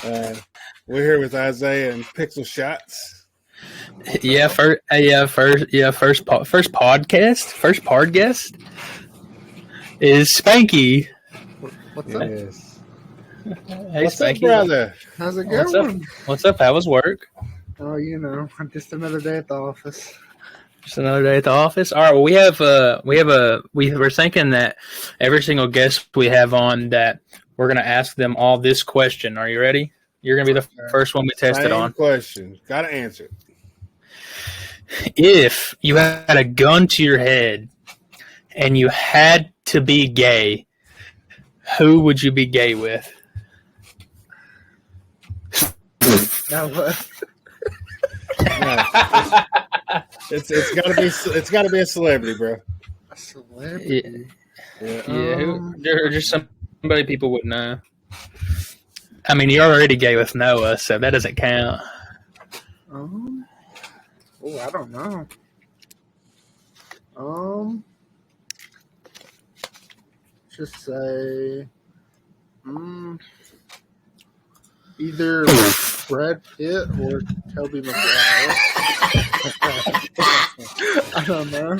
Uh, we're here with Isaiah and Pixel Shots. First podcast is Spanky. What's up? Yes. Hey, What's Spanky. up, brother? How's it What's going? What's up? How was work? Oh, just another day at the office. Just another day at the office. All right. Well, we're thinking that every single guest we have on that we're going to ask them all this question. Are you ready? You're going to be the first one we tested Same on. question. Got to answer it. If you had a gun to your head and you had to be gay, who would you be gay with? Now what? No, it's got to be a celebrity, bro. A celebrity? Yeah. Just somebody people would know. I mean, you're already gay with Noah, so that doesn't count. I don't know. Just say, either Brad Pitt or Tobey Maguire. I don't know.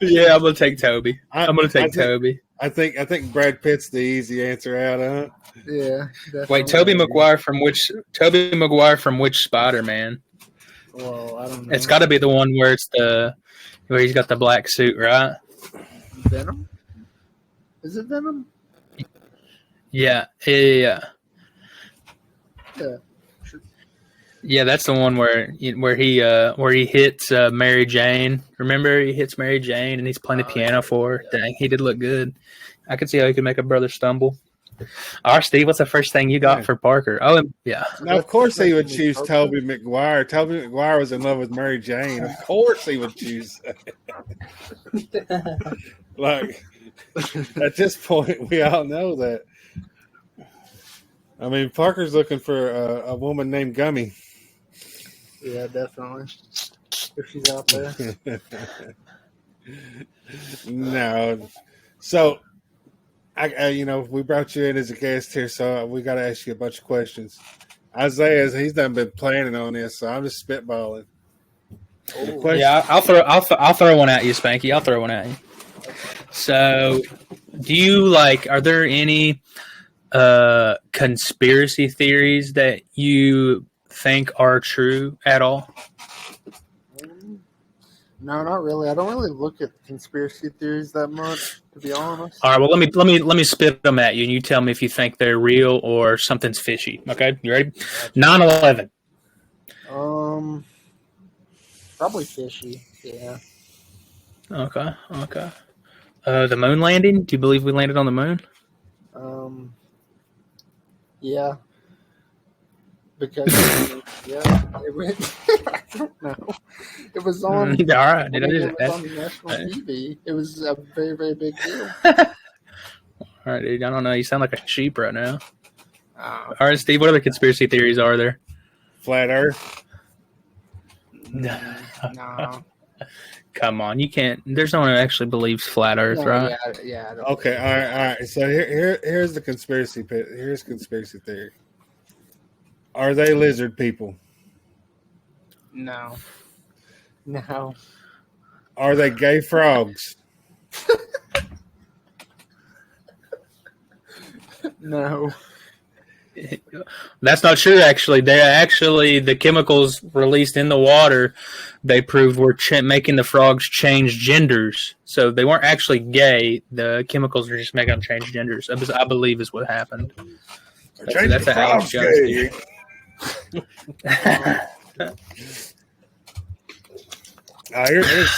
Yeah, I'm gonna take Toby. I'm gonna take Toby. I think Brad Pitt's the easy answer out, huh? Yeah. Definitely. Wait, Tobey Maguire from which Spider-Man? Well, I don't know. It's got to be the one where where he's got the black suit, right? Venom? Is it Venom? Yeah. Yeah. Yeah, that's the one where he hits Mary Jane. Remember, he hits Mary Jane and he's playing the piano for her. Dang, he did look good. I could see how he could make a brother stumble. All right, Steve, what's the first thing you got for Parker? Oh, yeah. Now, of course he would choose Tobey Maguire. Tobey Maguire was in love with Mary Jane. Of course he would choose that. Like, at this point, we all know that. I mean, Parker's looking for a woman named Gummy. Yeah, definitely. If she's out there. No. So, we brought you in as a guest here, so we got to ask you a bunch of questions. Isaiah, he's done been planning on this, so I'm just spitballing. Yeah, I'll throw one at you, Spanky. I'll throw one at you. So, are there any conspiracy theories that you think are true at all? No, not really. I don't really look at conspiracy theories that much, to be honest. All right. Well, let me spit them at you, and you tell me if you think they're real or something's fishy. Okay, you ready? 9/11. Probably fishy. Yeah. Okay. The moon landing. Do you believe we landed on the moon? Yeah. Because it went. I don't know. It was on. All right. It was on national TV. It was a very, very big deal. All right, dude. I don't know. You sound like a sheep right now. All right, Steve. What other conspiracy theories are there? Flat Earth. No. Come on, you can't. There's no one who actually believes flat Earth, right? Yeah. Okay. All right. So here's the conspiracy. Here's conspiracy theory. Are they lizard people? No. Are they gay frogs? No. That's not true, actually. The chemicals released in the water, they proved were making the frogs change genders. So they weren't actually gay. The chemicals were just making them change genders, I believe is what happened. That's an Alex Jones theory. Here's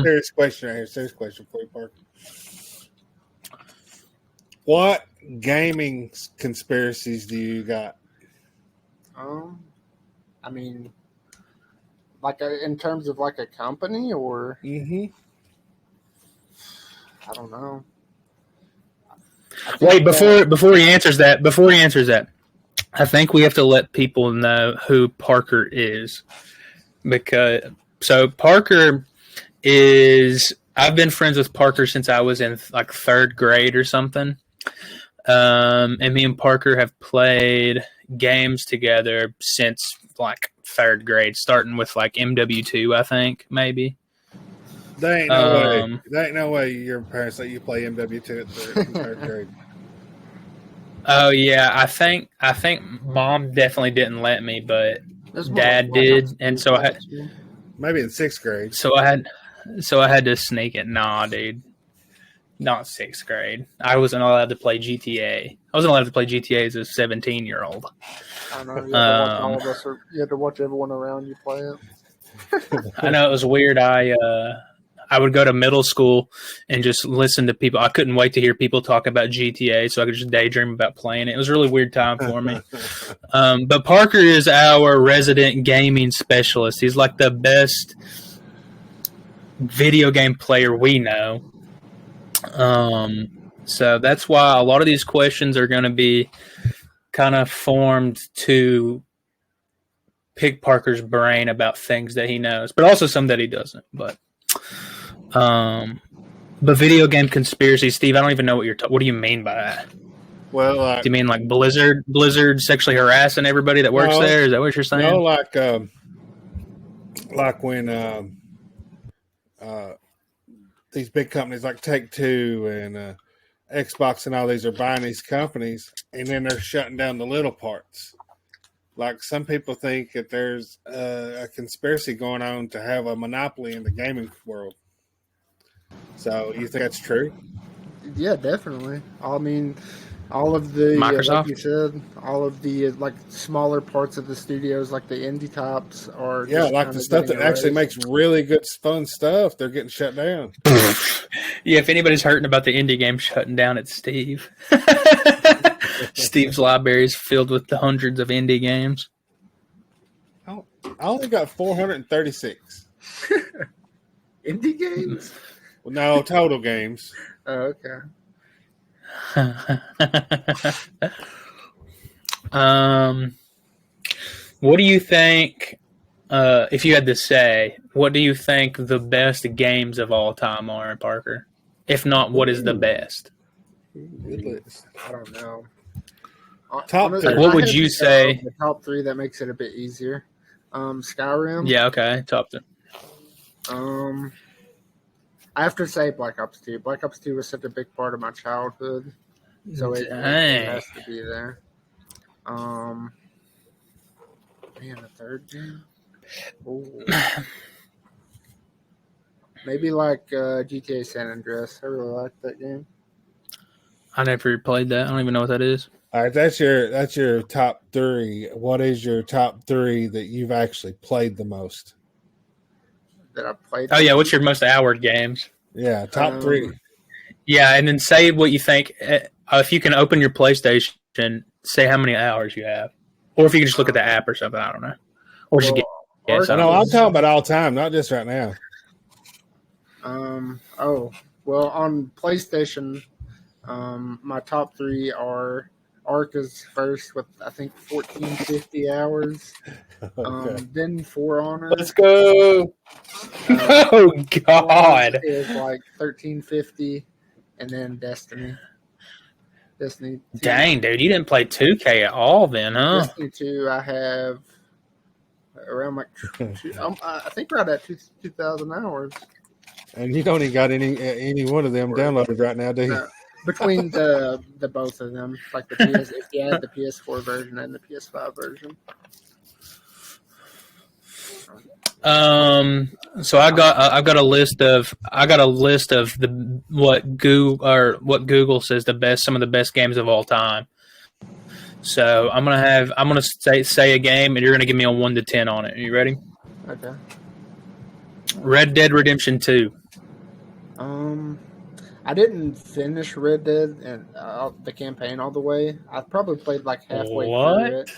serious question right here. Serious question for you, Parker. What gaming conspiracies do you got? I mean, in terms of a company or? Mm-hmm. I don't know. Wait, before he answers that, I think we have to let people know who Parker is, because Parker is. I've been friends with Parker since I was in third grade or something, and me and Parker have played games together since like third grade, starting with like MW2, I think maybe. There ain't no way. There ain't no way your parents let you play MW2 at third grade. Oh yeah, I think mom definitely didn't let me, but dad did, and so I had maybe in sixth grade. So I had to sneak it. Nah, dude, not sixth grade. I wasn't allowed to play GTA. I wasn't allowed to play GTA as a 17-year-old. I know. You had to watch all of us, or you had to watch everyone around you play it. I know it was weird. I would go to middle school and just listen to people. I couldn't wait to hear people talk about GTA, so I could just daydream about playing it. It was a really weird time for me. But Parker is our resident gaming specialist. He's like the best video game player we know. So that's why a lot of these questions are going to be kind of formed to pick Parker's brain about things that he knows, but also some that he doesn't. But video game conspiracy, Steve, I don't even know what do you mean by that? Well, do you mean like Blizzard sexually harassing everybody that works there? Is that what you're saying? No, like when these big companies like Take-Two and Xbox and all these are buying these companies, and then they're shutting down the little parts. Like some people think that there's a conspiracy going on to have a monopoly in the gaming world. So you think that's true? Yeah, definitely. I mean, all of the Microsoft, like you said, all of the like smaller parts of the studios, like the indie tops, are like the stuff that actually makes really good fun stuff. They're getting shut down. Yeah, if anybody's hurting about the indie game shutting down, it's Steve. Steve's library is filled with the hundreds of indie games. I only got 436. Indie games? Well, no, total games. Oh, okay. What do you think, if you had to say, what do you think the best games of all time are, Parker? If not, what is the best? Good list. I don't know. Top three. What would you say? The top three, that makes it a bit easier. Skyrim. Yeah, okay. Top three. I have to say Black Ops 2. Black Ops 2 was such a big part of my childhood. So it has to be there. Man, the third game? Ooh. Maybe like GTA San Andreas. I really like that game. I never played that. I don't even know what that is. All right, that's your top three. What is your top three that you've actually played the most? That I played. Oh yeah, what's your most houred games? Yeah, top three. Yeah, and then say what you think. If you can open your PlayStation, say how many hours you have, or if you can just look at the app or something. I don't know, or just guess. No, I'm talking about all time, not just right now. Well, on PlayStation, my top three are Ark is first with I think 1450 hours. Okay. Then For Honor. Let's go. Oh God. Is like 1350, and then Destiny. Destiny 2. Dang, dude, you didn't play 2K at all, then, huh? Destiny 2, I have around like I think right at 2,000 hours. And you don't even got any one of them downloaded right now, do you? No. Between the both of them, like the PS, if you add the PS4 version and the PS5 version. So I've got a list of what Google says some of the best games of all time. So I'm gonna say a game, and you're gonna give me a 1 to 10 on it. Are you ready? Okay. Red Dead Redemption 2. I didn't finish Red Dead and the campaign all the way. I probably played like halfway through it.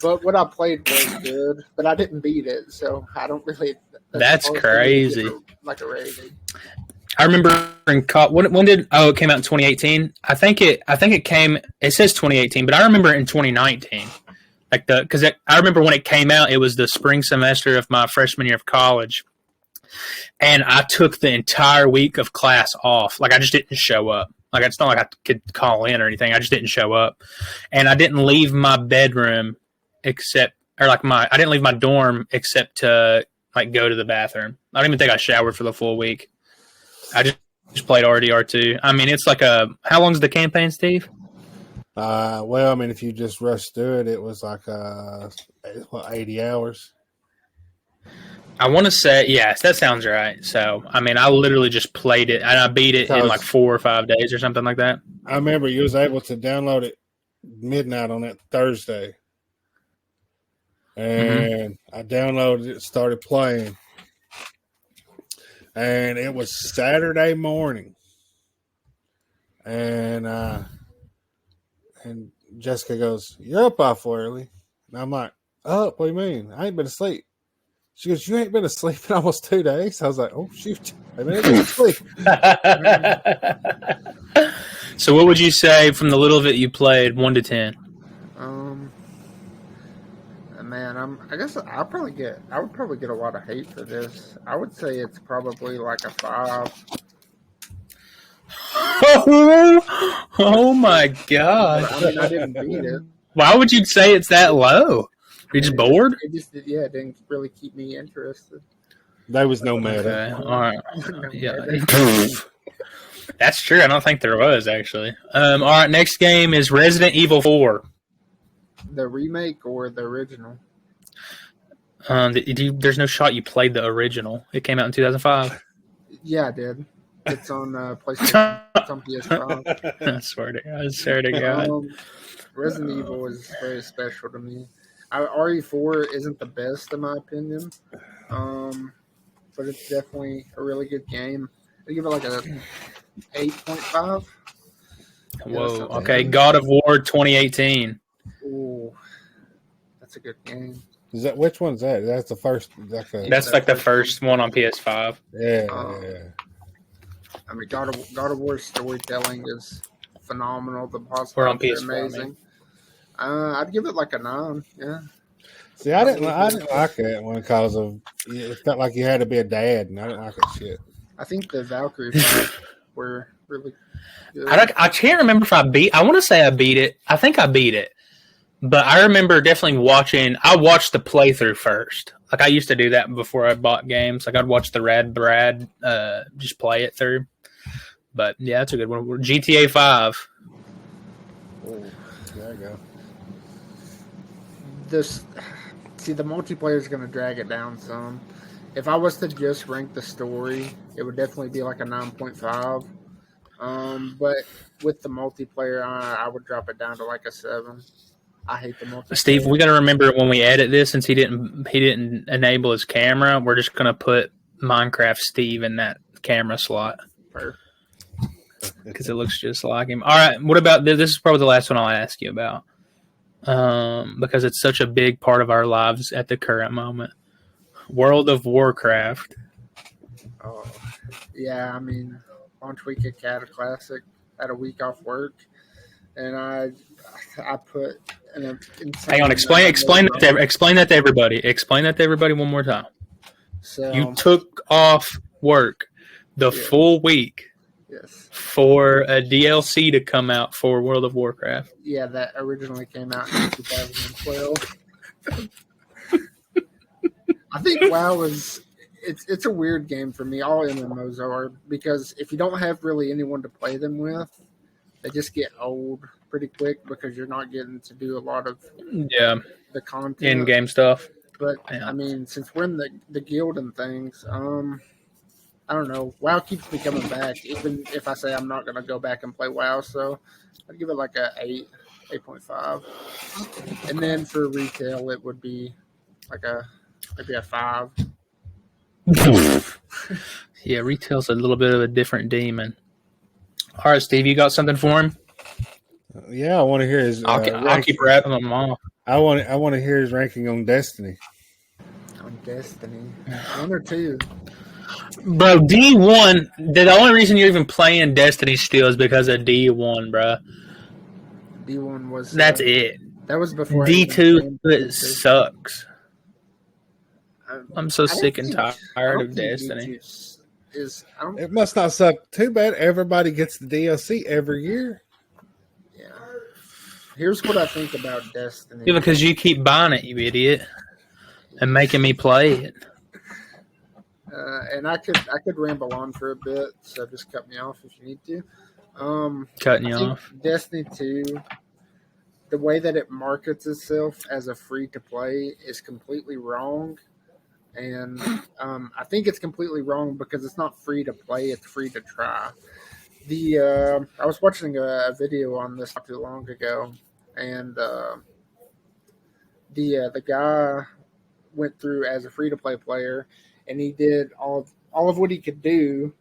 But what I played was good, but I didn't beat it, so I don't really. That's crazy. Like a rating. I remember when did it came out in 2018? I think it came. It says 2018, but I remember in 2019. Because I remember when it came out, it was the spring semester of my freshman year of college. And I took the entire week of class off. Like, I just didn't show up. Like it's not like I could call in or anything. I just didn't show up, and I didn't leave my bedroom I didn't leave my dorm except to like go to the bathroom. I don't even think I showered for the full week. I just played RDR2. I mean, it's like how long's the campaign, Steve? Well, I mean, if you just rushed through it, it was like 80 hours. I want to say, yes, that sounds right. So, I mean, I literally just played it, and I beat it in like 4 or 5 days or something like that. I remember you was able to download it midnight on that Thursday. And I downloaded it, started playing. And it was Saturday morning. And Jessica goes, "You're up awful early." And I'm like, "Oh, what do you mean? I ain't been asleep." She goes, "You ain't been asleep in almost 2 days." I was like, "Oh, shoot. I ain't been asleep." So what would you say from the little bit you played, 1 to 10? Man, I guess I would probably get a lot of hate for this. I would say it's probably like a 5. Oh my god! I mean, I didn't beat it. Why would you say it's that low? You're just bored? It didn't really keep me interested. There was no meta. Okay, all right. Yeah. That's true. I don't think there was, actually. All right, next game is Resident Evil 4. The remake or the original? There's no shot you played the original. It came out in 2005. Yeah, I did. It's on PlayStation. It's on PS5. I swear to God. Resident Evil is very special to me. RE4 isn't the best in my opinion, but it's definitely a really good game. I give it like a 8.5. Whoa. Okay, God of War 2018. Ooh, that's a good game. Is that which one's that? That's the first. That's like the first one on PS5. Yeah. I mean, God of War's storytelling is phenomenal. The boss We're on fights are PS4, amazing. I'd give it like a 9. Yeah. See, I didn't like that one because it felt like you had to be a dad, and I didn't like that shit. I think the Valkyrie fights were really good. I can't remember if I want to say I beat it. I think I beat it. But I remember definitely I watched the playthrough first. Like I used to do that before I bought games. Like I'd watch the Rad Brad just play it through. But yeah, that's a good one. GTA 5. Oh, there you go. The multiplayer is going to drag it down some. If I was to just rank the story, it would definitely be like a 9.5. But with the multiplayer, I would drop it down to like a 7. I hate the multiplayer. Steve, we got to remember when we edit this, since he didn't enable his camera, we're just going to put Minecraft Steve in that camera slot. Because it looks just like him. All right, what about this? This is probably the last one I'll ask you about. Because it's such a big part of our lives at the current moment. World of Warcraft. Oh, yeah, I mean, launch week at Cat Classic, had a week off work, and I put hang on, explain that to everybody. Explain that to everybody one more time. So you took off work the full week. Yes. For a DLC to come out for World of Warcraft. Yeah, that originally came out in 2012. I think WoW it's a weird game for me. All MMOs are, because if you don't have really anyone to play them with, they just get old pretty quick because you're not getting to do a lot of the content in-game stuff. But I mean, since we're in the guild and things, I don't know. WoW keeps me coming back, even if I say I'm not going to go back and play WoW. So I'd give it like a 8.5. And then for retail, it would be like maybe a 5. Yeah, retail's a little bit of a different demon. All right, Steve, you got something for him? Yeah, I want to hear his. I'll keep rapping them off. I want to hear his ranking on Destiny. On Destiny, 1 or 2. Bro, D1, the only reason you're even playing Destiny still is because of D1, bro. D1 was... That's it. That was before... D2, it sucks. I'm so sick and tired of Destiny. is I don't. It must not suck too bad. Everybody gets the DLC every year. Yeah. Here's what I think about Destiny. Yeah, because you keep buying it, you idiot, and making me play it. And I could ramble on for a bit, so just cut me off if you need to. Cutting you I think off. Destiny 2, the way that it markets itself as a free to play is completely wrong. And I think it's completely wrong because it's not free to play, it's free to try. I was watching a video on this not too long ago, and the guy went through as a free to play player, and he did all of what he could do,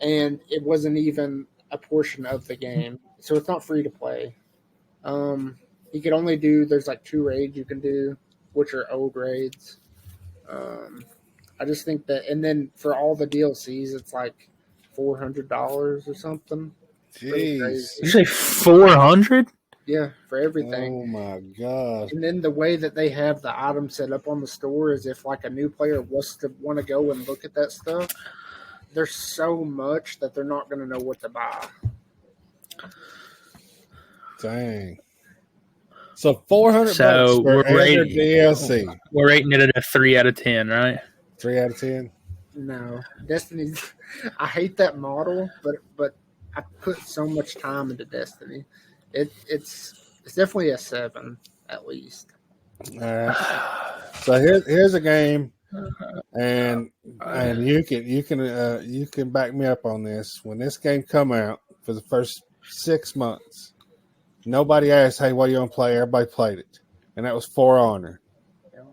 and it wasn't even a portion of the game, so it's not free to play. He could only do there's like 2 raids you can do, which are old raids. I just think that, and then for all the DLCs, it's like $400 or something. Really Jeez. crazy. Did you say 400? Yeah, for everything. Oh my god. And then the way that they have the item set up on the store is if like a new player was to want to go and look at that stuff, there's so much that they're not going to know what to buy. Dang. So 400 So bucks for we're every rating- DLC. We're rating it at a 3 out of 10, right? 3 out of 10. No, Destiny's. I hate that model, but I put so much time into Destiny. It's definitely a 7 at least. All right. So here's a game, and you can back me up on this. When this game come out for the first 6 months, nobody asked, "Hey, what do you want to play?" Everybody played it, and that was For Honor.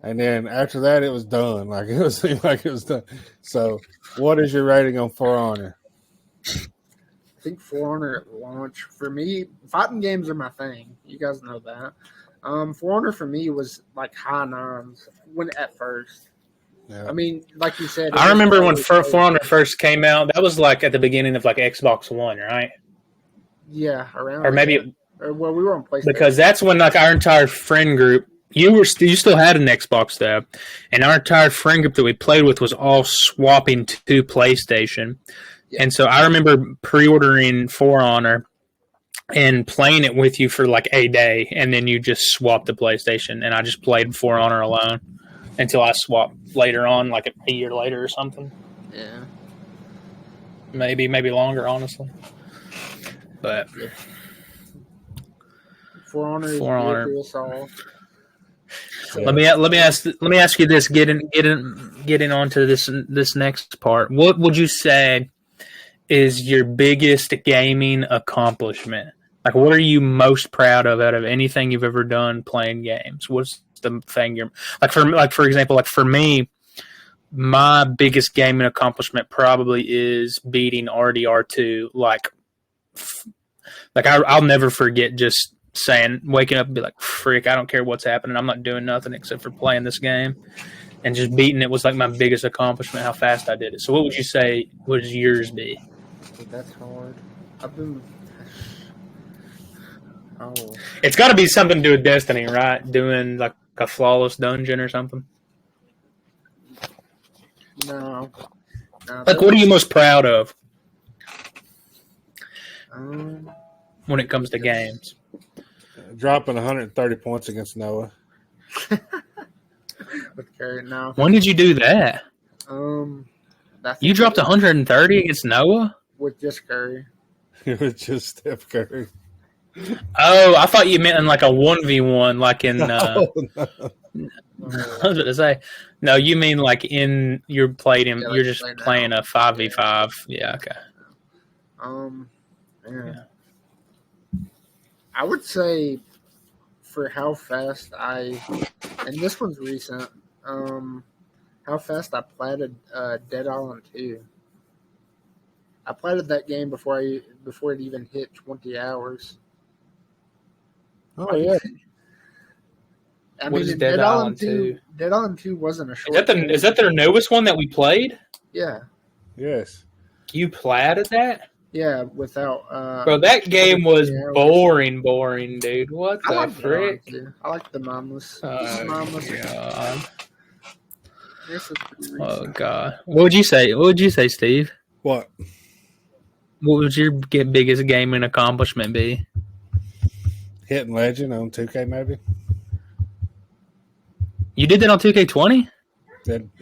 And then after that, it was done. Like it seemed like it was done. So, what is your rating on For Honor? I think For Honor at launch for me, fighting games are my thing. You guys know that. For Honor for me was like high 9s when at first. Yeah. I mean, like you said, I remember when For Honor first came out. That was like at the beginning of like Xbox One, right? Yeah, around Or maybe well, we were on PlayStation because that's when like our entire friend group. You still had an Xbox though, and our entire friend group that we played with was all swapping to PlayStation. Yeah. And so I remember pre-ordering For Honor and playing it with you for like a day, and then you just swapped to PlayStation, and I just played For Honor alone until I swapped later on, like a year later or something. Yeah. Maybe longer, honestly. But For Honor is For Honor. to us all. So, let me ask you this: getting onto this next part. What would you say is your biggest gaming accomplishment? Like, what are you most proud of out of anything you've ever done playing games? What's the thing you're for example, like for me, my biggest gaming accomplishment probably is beating RDR2. Like I'll never forget just waking up and be like, frick, I don't care what's happening. I'm not doing nothing except for playing this game. And just beating it was like my biggest accomplishment, how fast I did it. So what would you say would yours be? that's hard. I've been. Oh. It's got to be something to do with Destiny, right? Doing like a flawless dungeon or something. No. Like, what are you most proud of Um, when it comes to games? Dropping 130 points against Noah. with Curry now. When did you do that? You You dropped 130 against Noah? with just Curry. It was just Steph Curry. Oh, I thought you meant in like a 1v1, like in. No. I was about to say, no, you mean like in you're played him. Yeah, like you're just playing playing now. a 5v5. Yeah, okay. Yeah. I would say for how fast and this one's recent, how fast I platted Dead Island 2. I platted that game before it even hit 20 hours. Oh yeah. I What mean, is in Dead Island 2? Dead Island 2 wasn't a short game. Is that their newest one that we played? Yeah. Yes. You platted that? Yeah, without Bro, that game was Yeah. boring, dude. What I the like frick? I like the mindless. Oh, mindless. God. This is pretty recent. Oh God, what would you say? What would you say, Steve? What? What would your biggest gaming accomplishment be? Hitting Legend on 2K maybe? You did that on 2K20?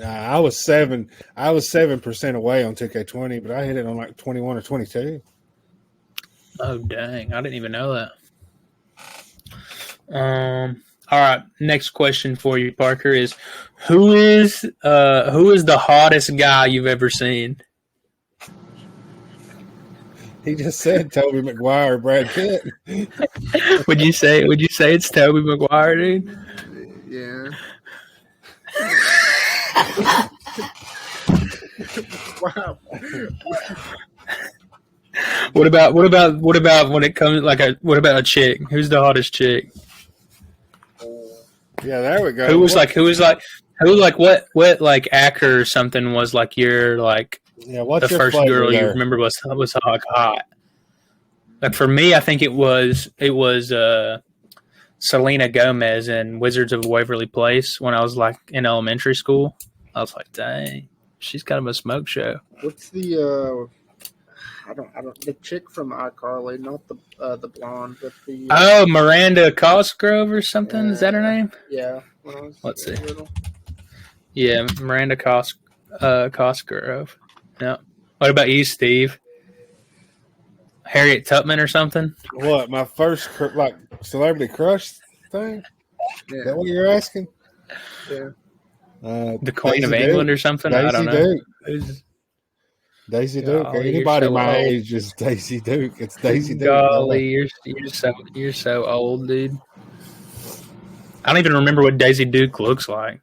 I was 7% away on 2K20, but I hit it on like 21 or 22. Oh dang, I didn't even know that. All right, next question for you, Parker, is who is the hottest guy you've ever seen? He just said Tobey Maguire, Brad Pitt. Would you say it's Tobey Maguire, dude? Yeah. Wow. What about when it comes what about a chick? Who's the hottest chick? Yeah, there we go. Who was what like actor or something was like your like what's the your first flavor girl you there? remember was like hot? Like for me, I think it was Selena Gomez in Wizards of Waverly Place when I was like in elementary school. I was like, dang, she's kind of a smoke show. What's the I don't the chick from iCarly, not the blonde, but the Oh, Miranda Cosgrove or something? Is that her name? yeah. Let's see. Yeah, Miranda Cosgrove. Yeah. What about you, Steve? Harriet Tubman or something? What, my first like celebrity crush thing? Yeah. Is that what you're asking? Yeah. The Queen of Daisy England Duke. or something? Daisy I don't know. Duke. Who's- Daisy Golly, Duke. you're Anybody so my old. age is Daisy Duke. It's Daisy Duke. Golly, you're so old, dude. I don't even remember what Daisy Duke looks like.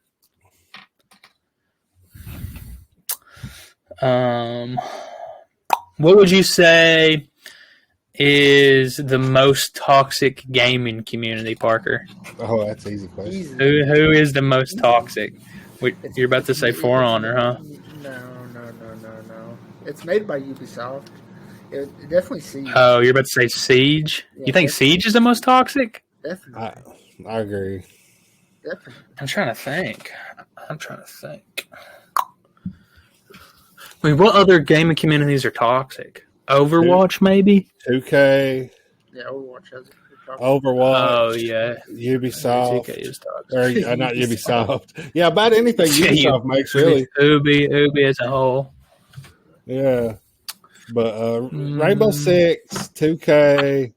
What would you say is the most toxic gaming community, Parker? Oh, that's an easy question. Easy. Who is the most toxic? You're about to say For Honor, huh? No. It's made by Ubisoft. It definitely Siege. Oh, you're about to say Siege? Yeah, You think Siege is the most toxic? Definitely. I agree. Definitely. I'm trying to think. I mean, what other gaming communities are toxic? Overwatch, maybe? 2K, Yeah, Overwatch has it. Overwatch, Oh, yeah. Ubisoft. 2K is toxic. Or not Ubisoft. Yeah, about anything Ubisoft makes, really. Ubi as a whole. Yeah. But Rainbow Six, 2K,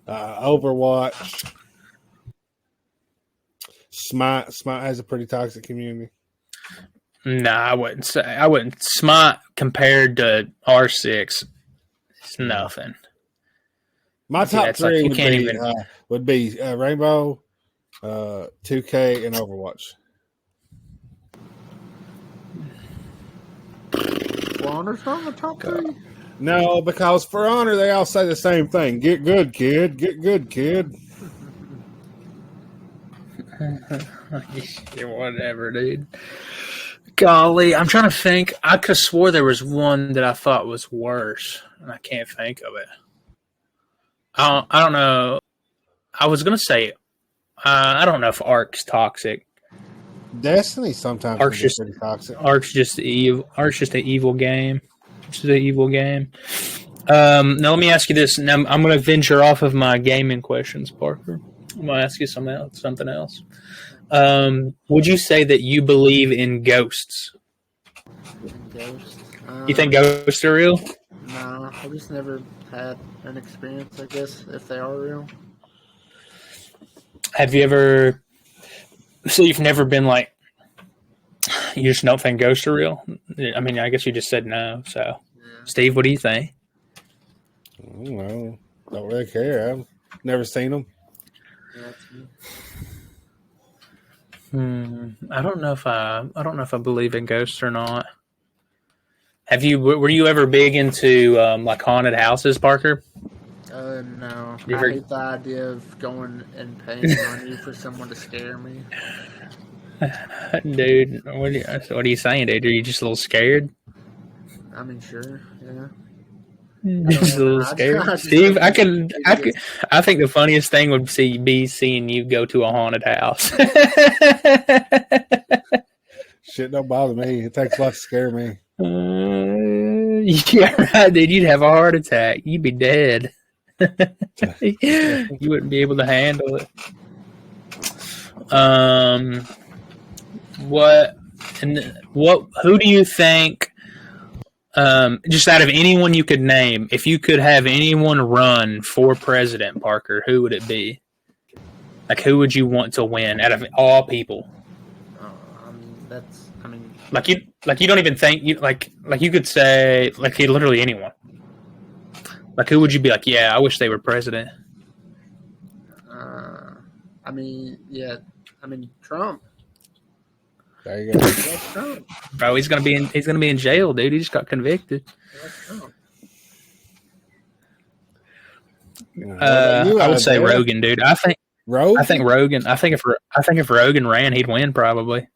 Overwatch, Smite has a pretty toxic community. Nah, I wouldn't. Smite compared to R6, it's nothing. My top it's like three you would be Rainbow, 2K, and Overwatch. Honor's not in the top three. No, because For Honor, they all say the same thing. Get good, kid. Get good, kid. Whatever, dude. Golly, I'm trying to think. I could have swore there was one that I thought was worse, and I can't think of it. I don't know. I was gonna say, I don't know if Ark's toxic. Destiny sometimes Ark's can be just pretty toxic. Ark's just evil. Ark's just an evil game. It's an evil game. Now let me ask you this. Now I'm going to venture off of my gaming questions, Parker. I'm going to ask you something else. Would you say that you believe in ghosts? Ghosts. You think ghosts are real? No, I've just never had an experience, I guess, if they are real. Have you ever? So you've never been like, you just don't think ghosts are real? I mean, I guess you just said no. So, Yeah. Steve, what do you think? I don't know. Don't really care. I've never seen them. Yeah, that's me. I don't know if I believe in ghosts or not. Were you ever big into like haunted houses, Parker? No. You I ever- hate the idea of going and paying money for someone to scare me. Dude, what are you saying, dude? Are you just a little scared? I mean, sure, yeah. Just a little I scared, just- Steve. I think the funniest thing would be seeing you go to a haunted house. Shit don't bother me. It takes a lot to scare me. Yeah, right, dude. You'd have a heart attack. You'd be dead. You wouldn't be able to handle it. Who do you think, just out of anyone you could name, if you could have anyone run for president, Parker, who would it be? Like, who would you want to win out of all people? Like you don't even think you could say like literally anyone. Like, who would you be like? Yeah, I wish they were president. Trump. There you go. That's Trump. Bro, he's gonna be in jail, dude. He just got convicted. That's Trump. I would say Rogan, dude. I think Rogan. I think if Rogan ran, he'd win probably.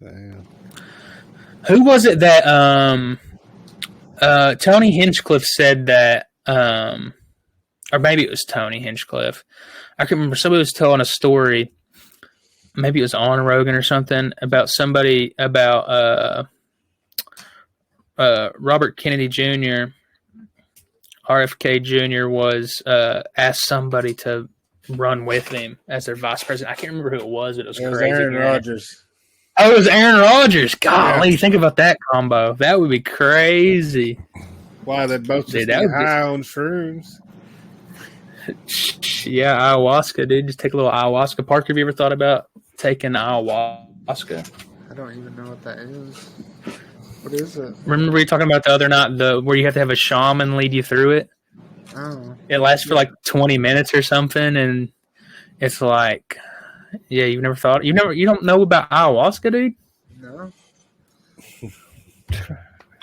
Damn. Who was it that Tony Hinchcliffe said that, or maybe it was Tony Hinchcliffe. I can remember somebody was telling a story. Maybe it was on Rogan or something about somebody about Robert Kennedy Jr. RFK Jr. was asked somebody to run with him as their vice president. I can't remember who it was, but it was crazy. Aaron Rodgers. Oh, it was Aaron Rodgers. Golly, think about that combo. That would be crazy. Wow, they'd both just be high on shrooms. Yeah, ayahuasca, dude. Just take a little ayahuasca. Parker, have you ever thought about taking ayahuasca? I don't even know what that is. What is it? Remember we were talking about the other night, where you have to have a shaman lead you through it? Oh. It lasts for like 20 minutes or something, and it's like, yeah, you don't know about ayahuasca, dude? No.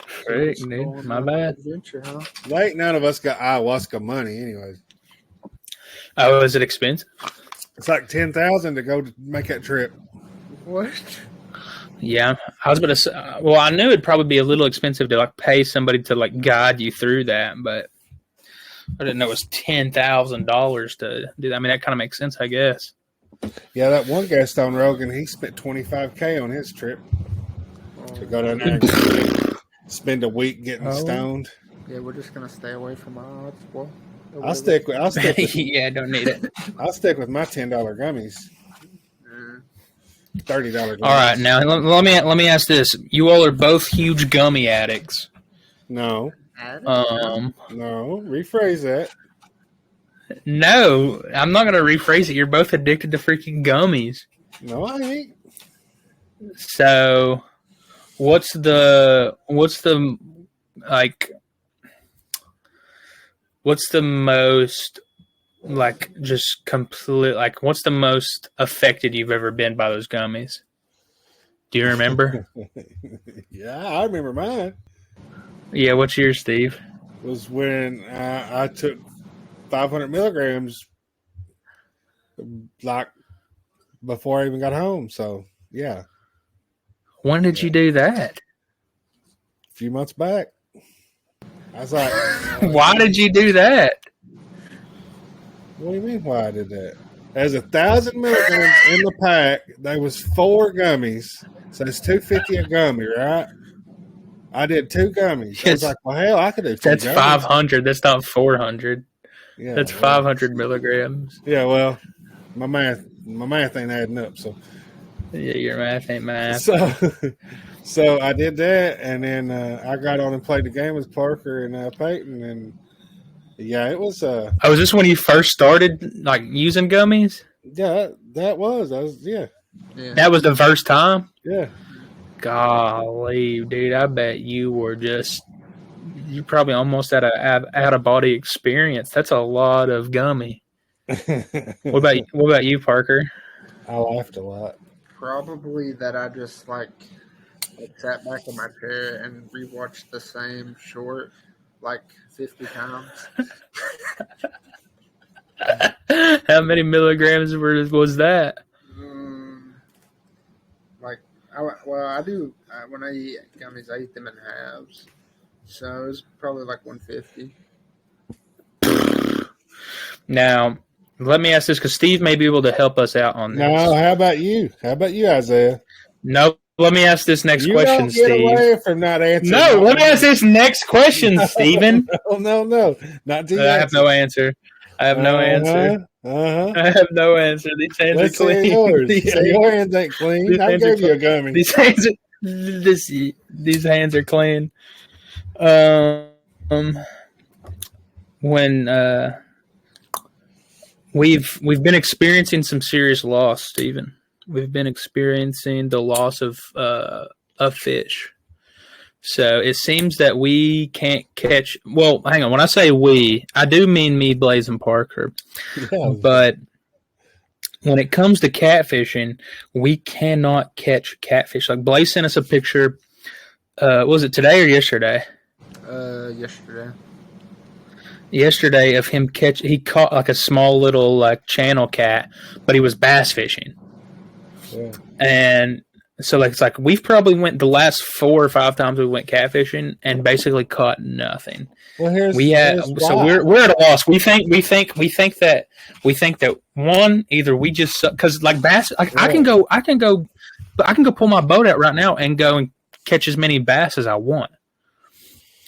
Frick, dude. My bad. Adventure, huh? Like, none of us got ayahuasca money, anyways. Oh, is it expensive? It's like $10,000 to go to make that trip. What? Yeah, I was about to say. Well, I knew it'd probably be a little expensive to like pay somebody to like guide you through that, but I didn't know it was $10,000 to do that. I mean, that kind of makes sense, I guess. Yeah, that one guest on Rogan, he spent $25,000 on his trip to go down there and spend a week getting stoned. Yeah, we're just gonna stay away from odds. Well, I'll stick with yeah, don't need it. I'll stick with my $10 gummies. $30 gummies. All right, now let me ask this: you all are both huge gummy addicts. No, No, rephrase that. No, I'm not going to rephrase it. You're both addicted to freaking gummies. No, I ain't. So, what's the most like just complete like what's the most affected you've ever been by those gummies? Do you remember? Yeah, I remember mine. Yeah, what's yours, Steve? It was when I took 500 milligrams like before I even got home. So, yeah. When did you do that? A few months back. I was like, why did you do that? What do you mean why I did that? There's 1,000 milligrams in the pack. There was 4 gummies. So it's $250 a gummy, right? I did 2 gummies. I was like, well, hell, I could do 2 That's gummies. 500. That's not 400. Yeah, that's 500 milligrams. Yeah, well, my math ain't adding up. So yeah, your math ain't math. So I did that, and then I got on and played the game with Parker and Peyton, and yeah, it was. Oh, was this when you first started like using gummies? Yeah, that was. Yeah. That was the first time. Yeah. Golly, dude, I bet you probably almost had a out of body experience. That's a lot of gummy. What about you, Parker? I laughed a lot. Probably that I just like sat back in my chair and rewatched the same short like 50 times. How many milligrams was that? I do when I eat gummies, I eat them in halves, so it's probably like 150. Now, let me ask this because Steve may be able to help us out on this. No, how about you? Isaiah? No, let me ask this next You question, don't get Steve. away from not answering. No, let me ask this next question, Steven. No. Not to I have no answer. I have no answer. Uh-huh. I have no answer. These hands Let's are see clean. yours. These Yeah, hands- your hands ain't clean. these I hands are gave you a clean. gummy. These hands these hands are clean. When we've been experiencing some serious loss, Stephen. We've been experiencing the loss of fish. So it seems that we can't catch. Well, hang on. When I say we, I do mean me, Blaze, and Parker. Yeah. But when it comes to catfishing, we cannot catch catfish. Like Blaze sent us a picture. Was it today or yesterday? Yesterday. Yesterday of him he caught like a small little like channel cat, but he was bass fishing. Yeah. And so like it's like we've probably went the last 4 or 5 times we went catfishing and basically caught nothing. Well, We're at a loss. We think that one, either we just because like bass I can go pull my boat out right now and go and catch as many bass as I want.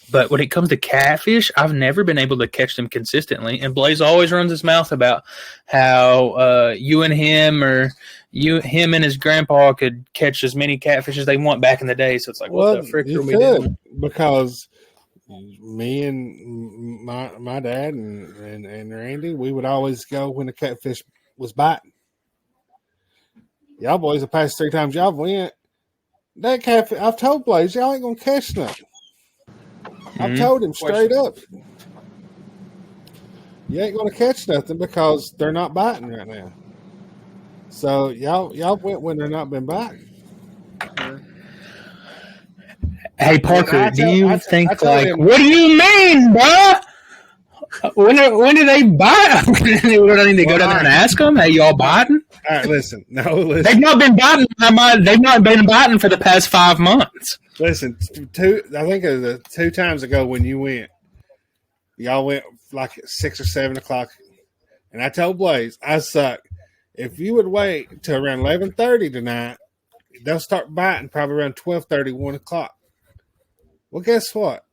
But when it comes to catfish, I've never been able to catch them consistently. And Blaze always runs his mouth about how you and him or him and his grandpa could catch as many catfish as they want back in the day. So it's like, what the frick are we doing? Because me and my dad and Randy, we would always go when the catfish was biting. Y'all boys, the past 3 times y'all went, that catfish, I've told Blaze, y'all ain't going to catch nothing. I've told him straight up, you ain't going to catch nothing because they're not biting right now. So y'all went when they're not been biting. Hey Parker, do you think him, what do you mean, bro? When do they bite? What, I need to go down there and ask them? Hey, y'all biting? All right, listen. Listen. They've not been biting. They've not been biting for the past 5 months. Listen, I think it was 2 times ago when you went. Y'all went like at 6 or 7 o'clock, and I told Blaze, I suck. If you would wait till around 11:30 tonight, they'll start biting probably around 12:30, 1 o'clock. Well, guess what?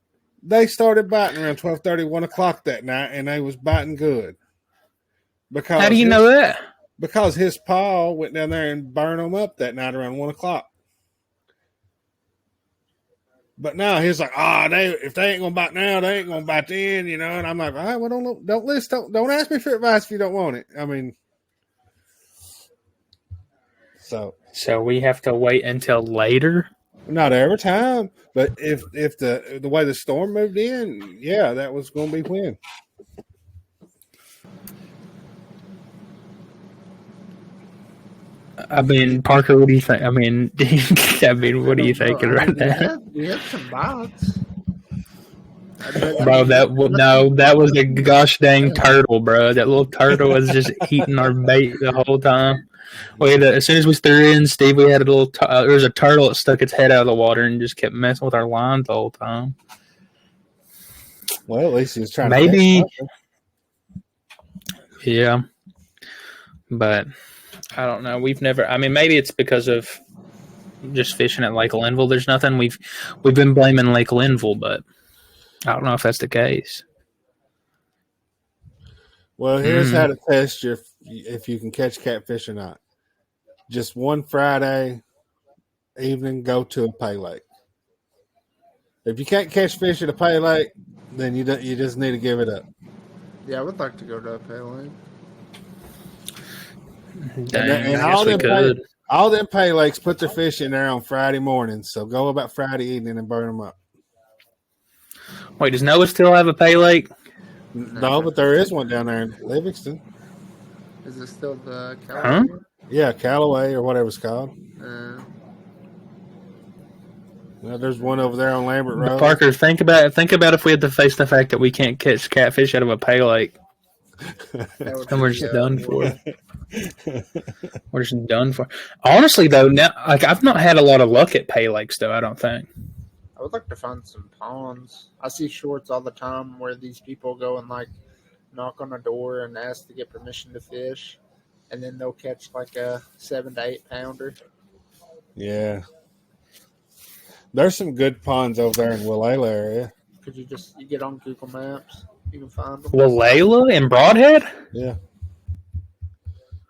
They started biting around 12:30, 1 o'clock that night, and they was biting good. Because how do you know that? Because his pa went down there and burned them up that night around 1 o'clock. But now he's like, if they ain't gonna bite now, they ain't gonna bite then, you know. And I'm like, all right, well, don't listen, don't ask me for advice if you don't want it. I mean, so we have to wait until later. Not every time, but if the way the storm moved in, yeah, that was going to be when. I mean, Parker, what do you think? I mean, what are you thinking right now? We had some bites. Bro, that was a gosh dang turtle, bro. That little turtle was just eating our bait the whole time. As soon as we threw in, Steve, we had a little. There was a turtle that stuck its head out of the water and just kept messing with our lines the whole time. Well, at least he was trying. Maybe, yeah, but I don't know. We've never. I mean, maybe it's because of just fishing at Lake Linville. There's nothing we've been blaming Lake Linville, but I don't know if that's the case. Well, here's how to test if you can catch catfish or not. Just one Friday evening, go to a pay lake. If you can't catch fish at a pay lake, then you just need to give it up. Yeah, I would like to go to a pay lake. Dang, all them pay lakes put their fish in there on Friday morning, so go about Friday evening and burn them up. Wait, does Noah still have a pay lake? No, but there is one down there in Livingston. Is it still the Callaway? Huh? Yeah, Callaway or whatever it's called. There's one over there on Lambert Road. Parker, think about if we had to face the fact that we can't catch catfish out of a pay lake. And we're just done for. We're just done for. Honestly, though, now I've not had a lot of luck at pay lakes, though. I don't think. I would like to find some ponds. I see shorts all the time where these people go and knock on a door and ask to get permission to fish, and then they'll catch like a 7 to 8 pounder. Yeah. There's some good ponds over there in Willela area. Could you get on Google Maps? You can find them. Well, Layla in Broadhead? Yeah.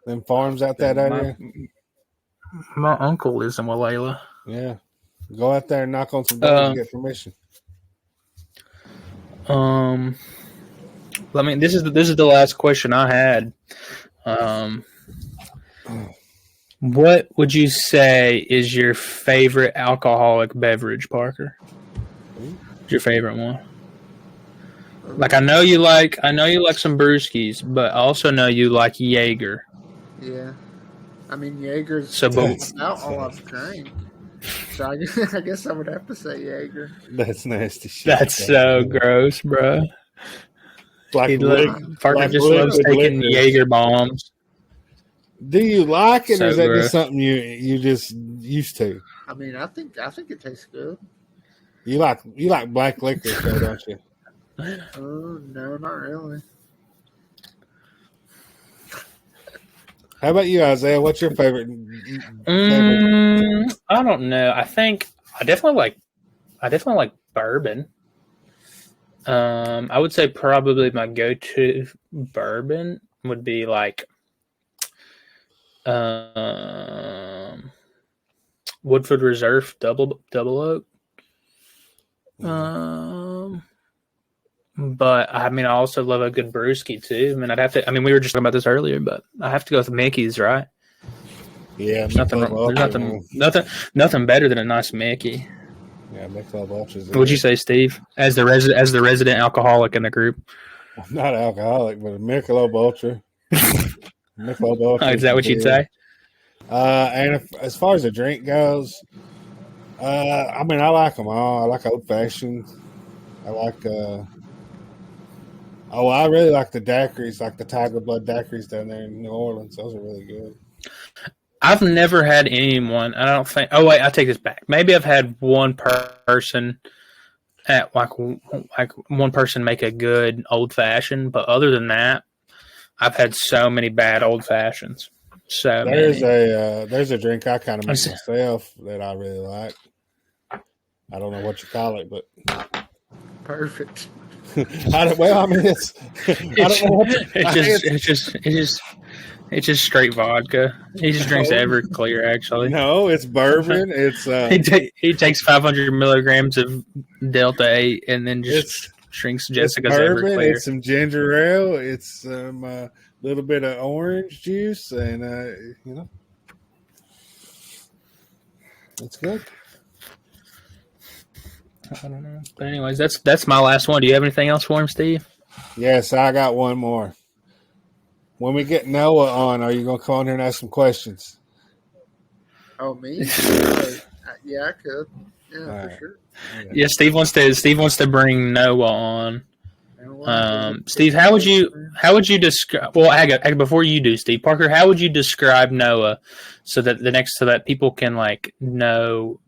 Them farms out that area. My uncle lives in Walela. Yeah. Go out there and knock on some doors and get permission. This is the last question I had. What would you say is your favorite alcoholic beverage, Parker? What's your favorite one? Like I know you like some brewskis, but I also know you like Jaeger. Yeah. I mean, Jaeger's So, about all I've drank. So I guess I would have to say Jaeger. That's nasty shit. That's so gross, bro. Like, Parker just loves taking Jaeger bombs. Do you like it, So or is that gross. just something you just used to? I mean, I think it tastes good. You like black liquor, though, don't you? Oh no, not really. How about you, Isaiah? What's your favorite? I don't know. I think I definitely like bourbon. I would say probably my go-to bourbon would be like Woodford Reserve double oak. But I mean, I also love a good brewski too. I mean, we were just talking about this earlier, but I have to go with Mickey's, right? Yeah, There's nothing better than a nice Mickey. Yeah, Michelob Ultra's. What'd you say, Steve? As the resident alcoholic in the group, I'm not alcoholic, but a Michelob Ultra. Michelob Ultra. Oh, is that what you'd say? And as far as the drink goes, I mean, I like them all. I like old fashioned. I like. I really like the daiquiris, like the Tiger Blood daiquiris down there in New Orleans. Those are really good. I've never had anyone. I don't think. Oh wait, I take this back. Maybe I've had one person at like one person make a good old fashioned, but other than that, I've had so many bad old fashions. So there's a drink I kind of make myself that I really like. I don't know what you call it, but Perfect. it's I don't know what it's just straight vodka. He just drinks Everclear. Actually, no, it's bourbon. It's he takes 500 milligrams of Delta 8 and then just drinks Jessica's bourbon. Everclear. It's some ginger ale. It's some little bit of orange juice, and it's good. I don't know. But anyways, that's my last one. Do you have anything else for him, Steve? Yes, I got one more. When we get Noah on, are you going to come on here and ask some questions? Oh, me? Yeah, I could. Yeah, All for right. sure. Yeah, Steve wants to bring Noah on. Steve, how would you describe? Well, before you do, Steve Parker, how would you describe Noah so that people can like know?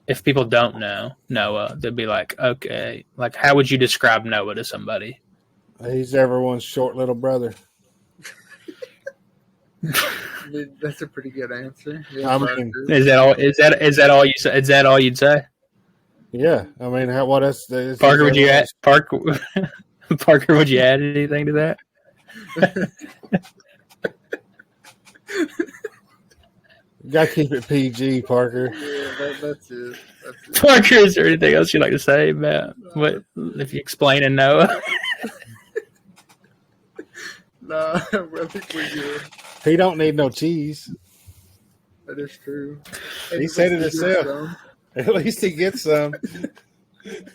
If people don't know Noah, they'd be like, okay, like how would you describe Noah to somebody? He's everyone's short little brother. That's a pretty good answer. Yeah, I mean, Is that all? Is that all you say? Is that all you'd say? yeah. I mean, what else? Parker, would you add? Parker, would you add anything to that? You got to keep it PG, Parker. Yeah, that's it. Parker, is there anything else you'd like to say about what if you explain and Noah? No, I think we're good. He don't need no cheese. That is true. He said it himself. At least he gets some.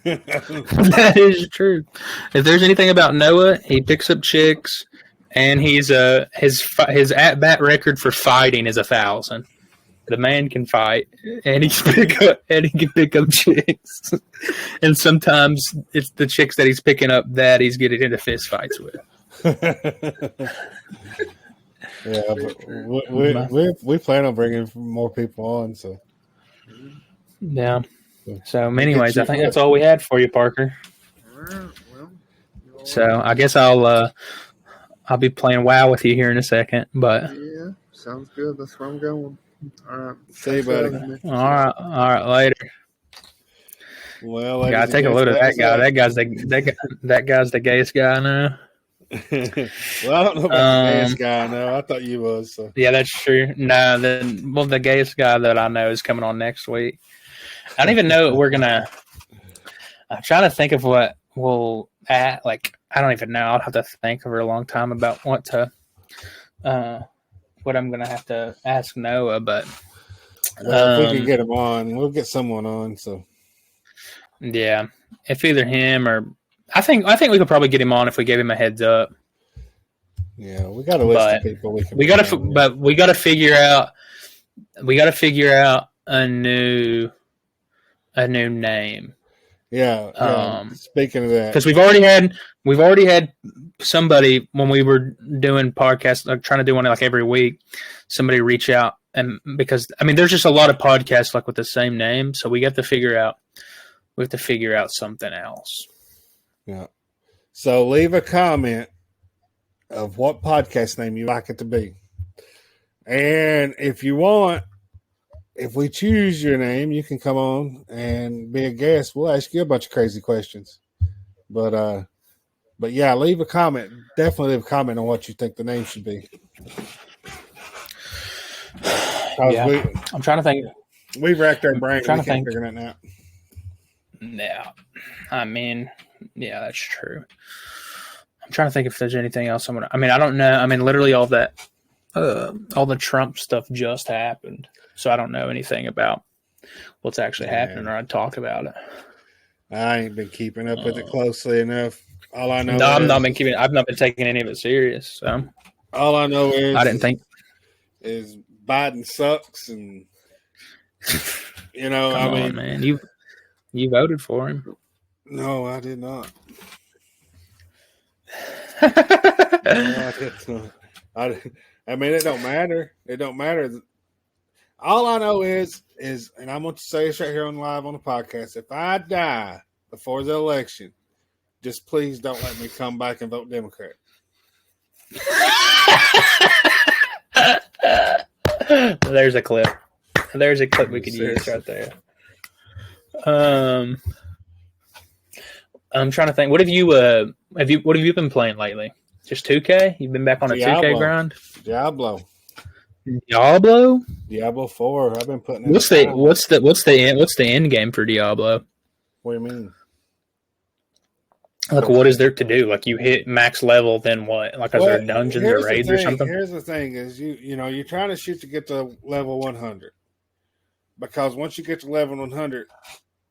That is true. If there's anything about Noah, he picks up chicks, and he's his at bat record for fighting is 1,000. The man can fight, and he can pick up chicks, and sometimes it's the chicks that he's picking up that he's getting into fist fights with. Yeah, but we plan on bringing more people on. So yeah. So, anyways, I think that's all we had for you, Parker. So I guess I'll be playing WoW with you here in a second, but yeah, sounds good. That's where I'm going. All right. See you, buddy. All right, later. Well, Gotta ladies take a and look at that guy. gents, That guy's the gayest guy now. well, I don't know about the gayest guy. No, I thought you was. So. Yeah, that's true. No, the gayest guy that I know is coming on next week. I don't even know what we're gonna. I'm trying to think of what we'll at. Like, I don't even know. I'll have to think for a long time about what I'm gonna have to ask Noah. But Well, if we can get him on, we'll get someone on. So yeah, if either him or I think we could probably get him on if we gave him a heads up. yeah, we got a list of people we got to figure out a new name. Yeah. Speaking of that, because we've already had somebody when we were doing podcasts, like trying to do one like every week. Somebody reach out, and because there's just a lot of podcasts like with the same name, so we have to figure out something else. Yeah. So leave a comment of what podcast name you like it to be, and if you want. If we choose your name, you can come on and be a guest. We'll ask you a bunch of crazy questions. But yeah, leave a comment. Definitely leave a comment on what you think the name should be. Yeah. I'm trying to think. We've racked our brain. Trying we to can't think. figure it out. Yeah. Yeah, that's true. I'm trying to think if there's anything else I don't know. Literally all that, all the Trump stuff just happened. So I don't know anything about what's actually happening, or I'd talk about it. I ain't been keeping up with it closely enough. All I know, I've not been taking any of it serious. So all I know is I didn't think is Biden sucks, and Come on, man, you voted for him. No, I did not. No, I did not. It don't matter. It don't matter. All I know is, and I'm going to say this right here on live on the podcast. If I die before the election, just please don't let me come back and vote Democrat. There's a clip. There's a clip we could use right there. I'm trying to think. What have you been playing lately? Just 2K? You've been back on a 2K grind? Diablo 4. I've been putting in what's the end game for Diablo? What do you mean? Like, what is there to do? Like, you hit max level, then what? Like, is there dungeons or raids or something? Here's the thing: is you're trying to shoot to get to level 100, because once you get to level 100,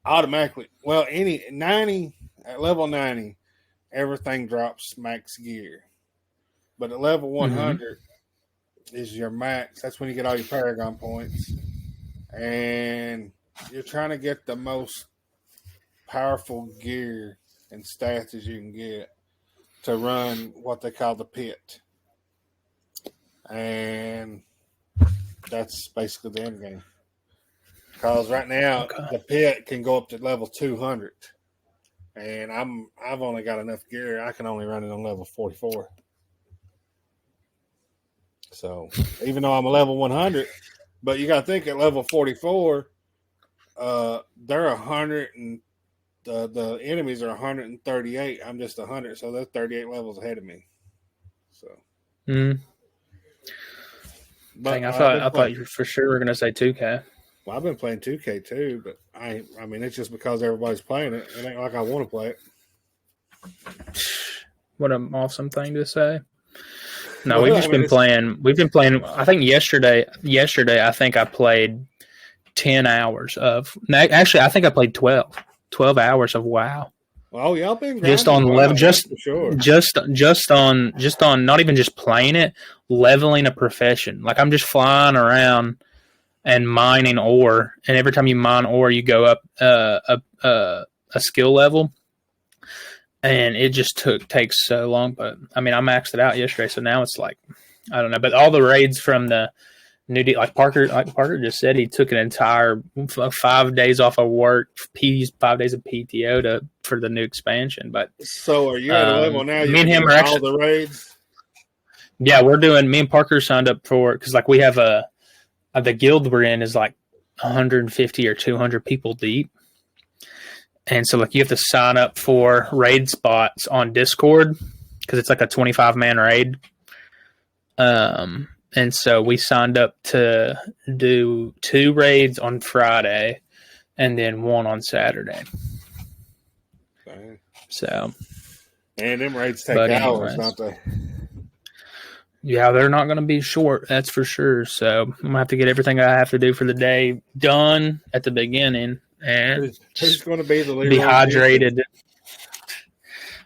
automatically, at level 90, everything drops max gear. But at level 100 is your max. That's when you get all your Paragon points. And you're trying to get the most powerful gear and stats as you can get to run what they call the pit. And that's basically the end game. Because right now, the pit can go up to level 200. And I've only got enough gear. I can only run it on level 44. So even though I'm a level 100, but you got to think at level 44, they're 100 and the enemies are 138. I'm just 100, so they're 38 levels ahead of me. So. But I thought you for sure were going to say 2K. Well, I've been playing 2K too, but it's just because everybody's playing it. It ain't like I want to play it. What an awesome thing to say. No, we've been playing. We've been playing. I think yesterday, I think I played 10 hours of. Actually, I think I played 12 hours of WoW. Oh, y'all been just on level, just on not even just playing it, leveling a profession. Like, I'm just flying around and mining ore, and every time you mine ore, you go up a skill level. And it just takes so long, but I maxed it out yesterday, so now it's like, I don't know. But all the raids from the new, like Parker just said, he took an entire 5 days off of work, 5 days of PTO for the new expansion. But so are you at a level now? Me and him are actually all the raids. Yeah, we're doing. Me and Parker signed up for, because like we have a the guild we're in is like 150 or 200 people deep. And so like you have to sign up for raid spots on Discord because it's like a 25-man raid. And so we signed up to do 2 raids on Friday and then 1 on Saturday. Dang. So, And them raids take But hours, anyways. don't they? yeah, they're not going to be short, that's for sure. So I'm going to have to get everything I have to do for the day done at the beginning and Who's going to be the Leroy be Jenkins? hydrated.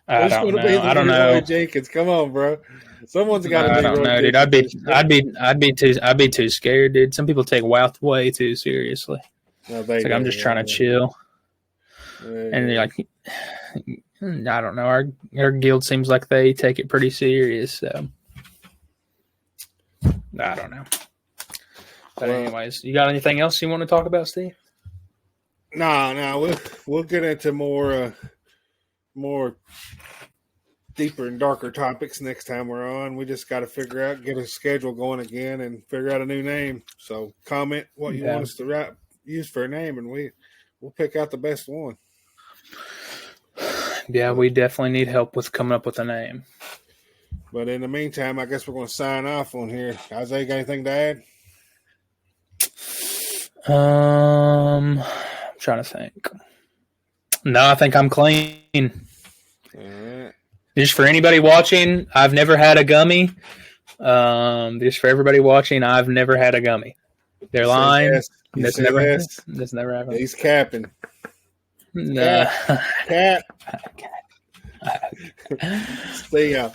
I Who's don't going to be know. the I don't Leroy know. Jenkins? Come on, bro. Someone's got to be I don't know, dude. I'd be too scared, dude. Some people take WoW way too seriously. No, It's like I'm just trying to chill, and they're like, I don't know. Our guild seems like they take it pretty serious. So I don't know. But Well- anyways, you got anything else you want to talk about, Steve? No, we'll get into more deeper and darker topics next time we're on. We just got to get a schedule going again, and figure out a new name. So comment what you want us to use for a name, and we'll pick out the best one. Yeah, we definitely need help with coming up with a name. But in the meantime, I guess we're going to sign off on here. Isaiah, got anything to add? I'm trying to think. No, I think I'm clean. All right. Just for anybody watching, I've never had a gummy. Just for everybody watching, I've never had a gummy. They're lying. Yes. You This say never, yes. this never happened. He's capping. No. Cap. See ya.